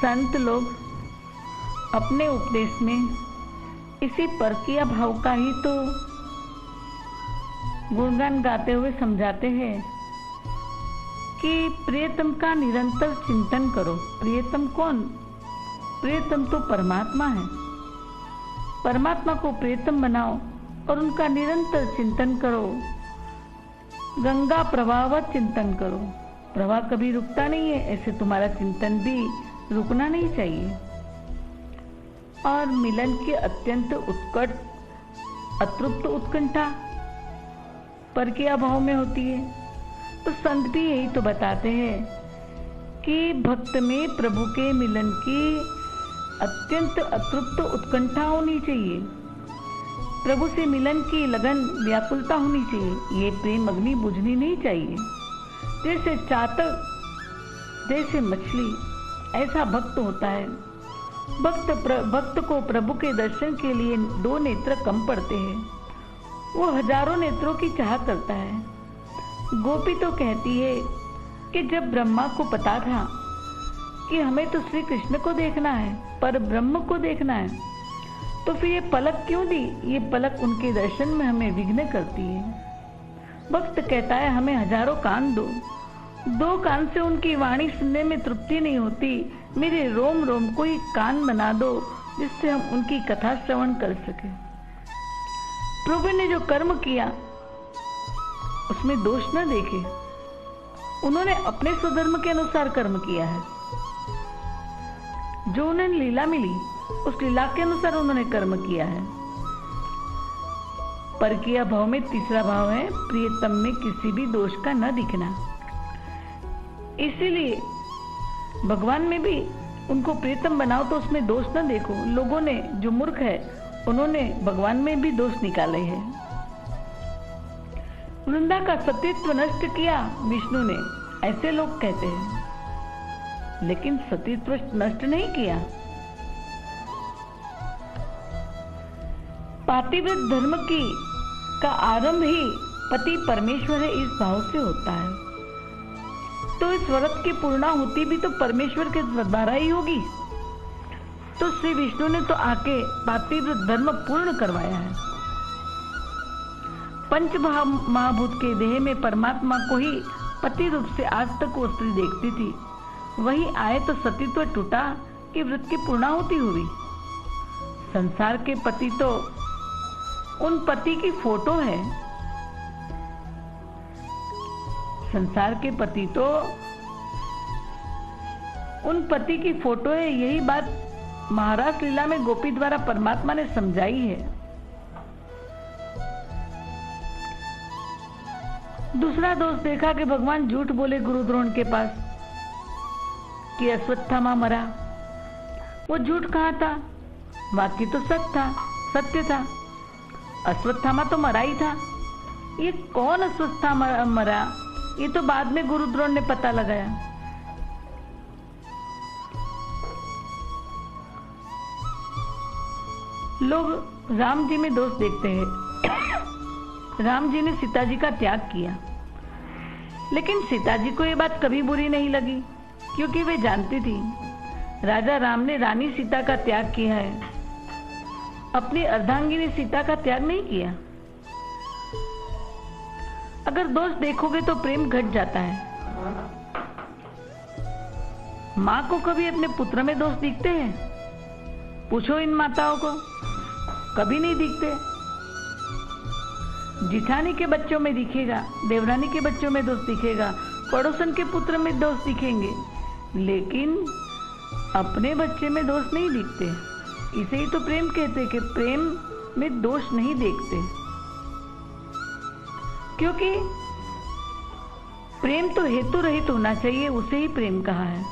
संत लोग अपने उपदेश में इसी परकीय भाव का ही तो गुणगान गाते हुए समझाते हैं कि प्रियतम का निरंतर चिंतन करो। प्रियतम कौन? प्रियतम तो परमात्मा है। परमात्मा को प्रियतम बनाओ और उनका निरंतर चिंतन करो। गंगा प्रवाहवत चिंतन करो। प्रवाह कभी रुकता नहीं है, ऐसे तुम्हारा चिंतन भी रुकना नहीं चाहिए। और मिलन की अत्यंत उत्कट अतृप्त उत्कंठा परकीय भाव में होती है। तो संत भी यही तो बताते हैं कि भक्त में प्रभु के मिलन की अत्यंत अतृप्त उत्कंठा होनी चाहिए। प्रभु से मिलन की लगन व्याकुलता होनी चाहिए। ये प्रेम अग्नि बुझनी नहीं चाहिए। जैसे चातक, जैसे मछली, ऐसा भक्त होता है। भक्त को प्रभु के दर्शन के लिए 2 नेत्र कम पड़ते हैं। वो हजारों नेत्रों की चाह करता है। गोपी तो कहती है कि जब ब्रह्मा को पता था कि हमें तो श्री कृष्ण को देखना है, पर ब्रह्म को देखना है, तो फिर ये पलक क्यों दी? ये पलक उनके दर्शन में हमें विघ्न करती है। भक्त कहता है हमें हजारों कान दो। 2 कान से उनकी वाणी सुनने में तृप्ति नहीं होती। मेरे रोम रोम को ही कान बना दो जिससे हम उनकी कथा श्रवण कर सके। प्रभु ने जो कर्म किया उसमें दोष न देखे। उन्होंने अपने स्वधर्म के अनुसार कर्म किया है। जो उन्हें लीला मिली उस लीला के अनुसार उन्होंने कर्म किया है। परकीय भाव में तीसरा भाव है प्रियतम में किसी भी दोष का न दिखना। इसीलिए भगवान में भी उनको प्रियतम बनाओ तो उसमें दोष न देखो। लोगों ने, जो मूर्ख है, उन्होंने भगवान में भी दोष निकाले हैं। वृंदा का सतीत्व नष्ट किया विष्णु ने, ऐसे लोग कहते हैं, लेकिन सतीत्व नष्ट नहीं किया। पातिव्रत धर्म का आरंभ ही पति परमेश्वर है, इस भाव से होता है। तो इस व्रत की पूर्णाहुति भी तो परमेश्वर के द्वारा ही होगी। तो श्री विष्णु ने तो आके पातिव्रत धर्म पूर्ण करवाया है। पंच महाभूत के देह में परमात्मा को ही पति रूप से आज तक वो स्त्री देखती थी। वही आए तो सतीत्व टूटा कि व्रत की पूर्णाहुति हुई। संसार के पति तो उन पति की फोटो है। संसार के पति तो उन पति की फोटो है। यही बात महाराज लीला में गोपी द्वारा परमात्मा ने समझाई है। दूसरा दोष देखा कि भगवान झूठ बोले गुरु द्रोण के पास कि अश्वत्थामा मरा। वो झूठ कहाँ था? वाक्य तो सत्य था। अश्वत्थामा तो मरा ही था। ये कौन अश्वत्थामा मरा? ये तो बाद में गुरु द्रोण ने पता लगाया। लोग राम जी में दोष देखते हैं। राम जी ने सीता जी का त्याग किया, लेकिन सीता जी को ये बात कभी बुरी नहीं लगी, क्योंकि वे जानती थी राजा राम ने रानी सीता का त्याग किया है, अपनी अर्धांगिनी सीता का त्याग नहीं किया। अगर दोष देखोगे तो प्रेम घट जाता है। माँ को कभी अपने पुत्र में दोष दिखते हैं? पूछो इन माताओं को, कभी नहीं दिखते। जिठानी के बच्चों में दिखेगा, देवरानी के बच्चों में दोष दिखेगा, पड़ोसन के पुत्र में दोष दिखेंगे, लेकिन अपने बच्चे में दोष नहीं दिखते। इसे ही तो प्रेम कहते कि प्रेम में दोष नहीं देखते, क्योंकि प्रेम तो हेतु रहित होना चाहिए, उसे ही प्रेम कहा है।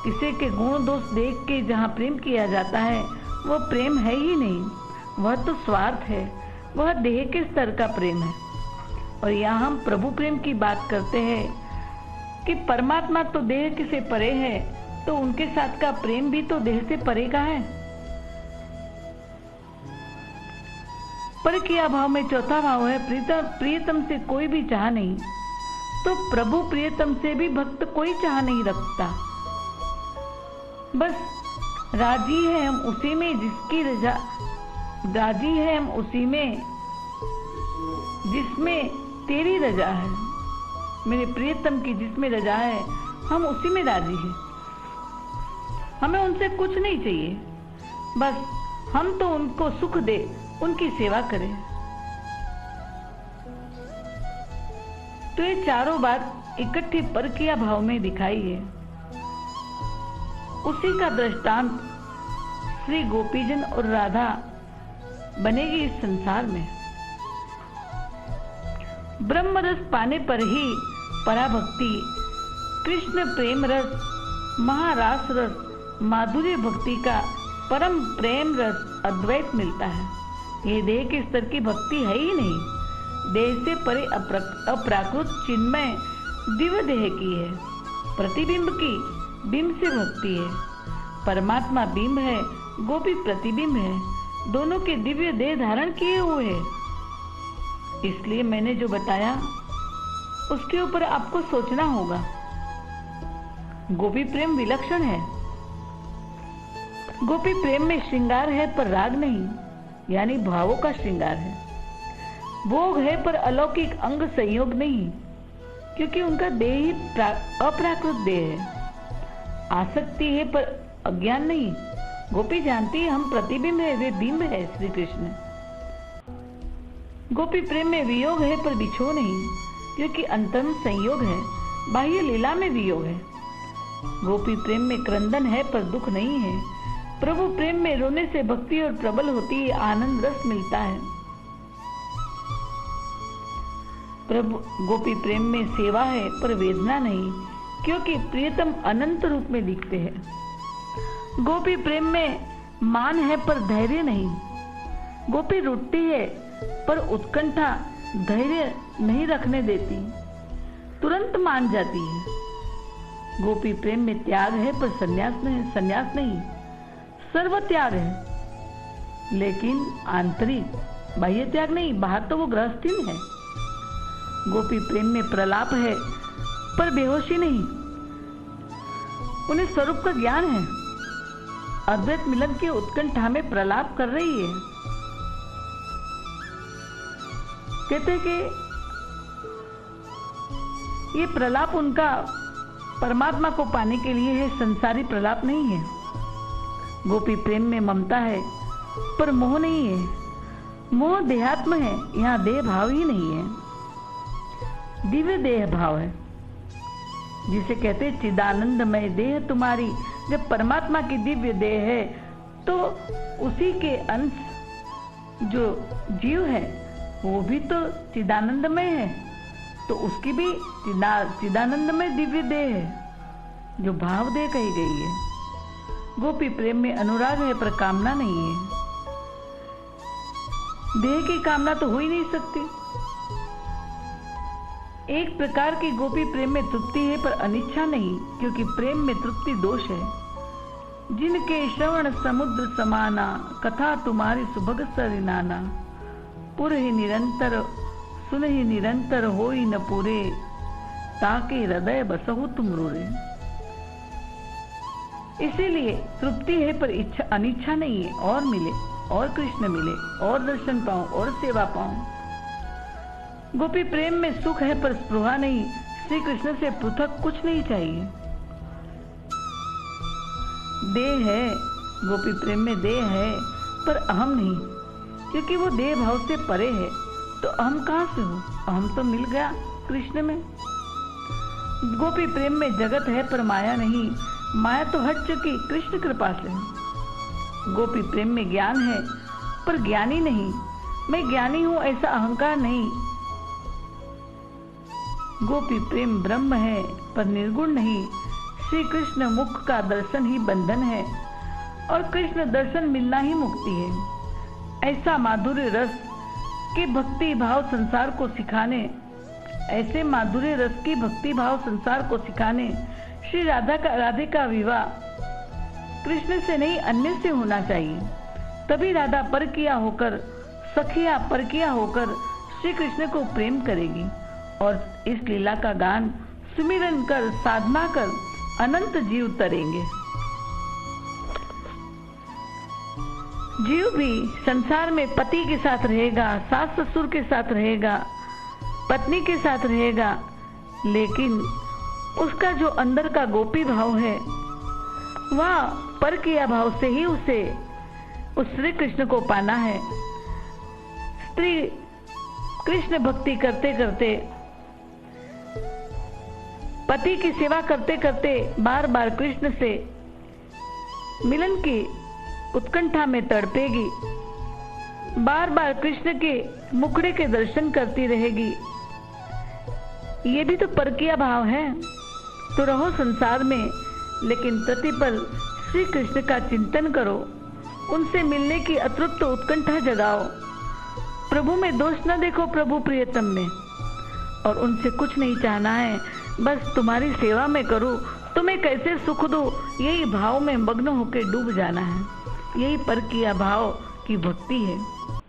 किसी के गुण दोष देख के जहाँ प्रेम किया जाता है वो प्रेम है ही नहीं, वह तो स्वार्थ है, वह देह के स्तर का प्रेम है। और यहाँ हम प्रभु प्रेम की बात करते हैं कि परमात्मा तो देह से परे है, तो उनके साथ का प्रेम भी तो देह से परे का है। परकीय भाव में चौथा भाव है प्रियतम से कोई भी चाह नहीं। तो प्रभु प्रियतम से भी भक्त कोई चाह नहीं रखता। बस राजी है हम उसी में जिसकी रजा, राजी है हम उसी में जिसमें तेरी रजा है। मेरे प्रियतम की जिसमें रजा है हम उसी में राजी हैं। हमें उनसे कुछ नहीं चाहिए, बस हम तो उनको सुख दे, उनकी सेवा करें। तो ये चारों बात इकट्ठी परकिया भाव में दिखाई है। उसी का दृष्टांत श्री गोपीजन और राधा बनेगी इस संसार में। ब्रह्म रस पाने पर ही पराभक्ति, कृष्ण प्रेम रस, महारास रस, माधुर्य भक्ति का परम प्रेम रस अद्वैत मिलता है। ये देह के स्तर की भक्ति है ही नहीं, देह से परे अप्राकृत चिन्मय दिव्य देह की है। प्रतिबिंब की बिंब से भक्ति है। परमात्मा बिंब है, गोपी प्रतिबिंब है, दोनों के दिव्य देह धारण किए हुए हैं। इसलिए मैंने जो बताया उसके ऊपर आपको सोचना होगा। गोपी प्रेम विलक्षण है। गोपी प्रेम में श्रृंगार है पर राग नहीं, यानी भावों का श्रृंगार है। भोग है पर अलौकिक अंग संयोग नहीं, क्योंकि उनका देह ही अप्राकृत देह है। आसक्ति है पर अज्ञान नहीं। गोपी जानती है हम प्रतिबिंब है, वे बिंब है श्री कृष्ण। गोपी प्रेम में वियोग है पर बिछो नहीं, क्योंकि अंतरम संयोग है, बाह्य लीला में वियोग है। गोपी प्रेम में क्रंदन है पर दुख नहीं है। प्रभु प्रेम में रोने से भक्ति और प्रबल होती है, आनंद रस मिलता है। प्रभु गोपी प्रेम में सेवा है पर वेदना नहीं, क्योंकि प्रियतम अनंत रूप में दिखते हैं। गोपी प्रेम में मान है पर धैर्य नहीं। गोपी रुठती है पर उत्कंठा धैर्य नहीं रखने देती, तुरंत मान जाती है। गोपी प्रेम में त्याग है पर संन्यास नहीं, सर्व त्याग है, लेकिन आंतरिक, बाह्य त्याग नहीं। बाहर तो वो गृहस्थी है। गोपी प्रेम में प्रलाप है पर बेहोशी नहीं, उन्हें स्वरूप का ज्ञान है। अद्वैत मिलन की उत्कंठा में प्रलाप कर रही है। कहते हैं कि ये प्रलाप उनका परमात्मा को पाने के लिए है, संसारी प्रलाप नहीं है। गोपी प्रेम में ममता है पर मोह नहीं है। मोह देहात्म है, यहाँ देह भाव ही नहीं है, दिव्य देह भाव है, जिसे कहते चिदानंदमय देह तुम्हारी। जब परमात्मा की दिव्य देह है तो उसी के अंश जो जीव है वो भी तो चिदानंदमय है, तो उसकी भी चिदानंदमय दिव्य देह है, जो भाव देह कही गई है। गोपी प्रेम में अनुराग है पर कामना नहीं है। देह की कामना तो हो ही नहीं सकती। एक प्रकार की गोपी प्रेम में तृप्ति है पर अनिच्छा नहीं, क्योंकि प्रेम में तृप्ति दोष है। जिनके श्रवण समुद्र समाना, कथा तुम्हारी सुभग सरिनाना। पुर ही निरंतर सुन ही निरंतर हो ही न पूरे, ताके हृदय बसहु तुम रोरे। इसीलिए तृप्ति है पर इच्छा अनिच्छा नहीं है, और मिले और कृष्ण मिले और दर्शन पाऊं और सेवा पाऊं। गोपी प्रेम में सुख है पर स्पृहा नहीं, श्री कृष्ण से पृथक कुछ नहीं चाहिए। देह है, गोपी प्रेम में देह है पर अहम नहीं, क्योंकि वो देह भाव से परे है। तो अहम कहाँ से हो? अहम तो मिल गया कृष्ण में। गोपी प्रेम में जगत है पर माया नहीं, माया तो हट चुकी कृष्ण कृपा से। गोपी प्रेम में ज्ञान है पर ज्ञानी नहीं, मैं ज्ञानी हूं ऐसा अहंकार नहीं। गोपी प्रेम ब्रह्म है पर निर्गुण नहीं, श्री कृष्ण मुख का दर्शन ही बंधन है, और कृष्ण दर्शन मिलना ही मुक्ति है। ऐसा माधुर्य रस के भक्ति भाव संसार को सिखाने, ऐसे माधुर्य रस की भक्ति भाव संसार को सिखाने श्री राधे का विवाह कृष्ण से नहीं अन्य से होना चाहिए। तभी राधा परकिया होकर, सखिया परकिया होकर श्री कृष्ण को प्रेम करेगी, और इस लीला का गान सुमिरन कर, साधना कर अनंत जीव तरेंगे। जीव भी संसार में पति के साथ रहेगा, सास ससुर के साथ रहेगा, पत्नी के साथ रहेगा, लेकिन उसका जो अंदर का गोपी भाव है वह पर किया भाव से ही उसे उस श्री कृष्ण को पाना है। स्त्री कृष्ण भक्ति करते करते, पति की सेवा करते करते बार बार कृष्ण से मिलन की उत्कंठा में तड़पेगी, बार बार कृष्ण के मुखड़े के दर्शन करती रहेगी। ये भी तो परकीय भाव है। तो रहो संसार में, लेकिन प्रतिपल श्री कृष्ण का चिंतन करो, उनसे मिलने की अतृप्त उत्कंठा जगाओ। प्रभु में दोष न देखो, प्रभु प्रियतम में, और उनसे कुछ नहीं चाहना है, बस तुम्हारी सेवा में करूं, तुम्हें कैसे सुख दूं, यही भाव में मग्न होकर डूब जाना है। यही परकीय भाव की भक्ति है।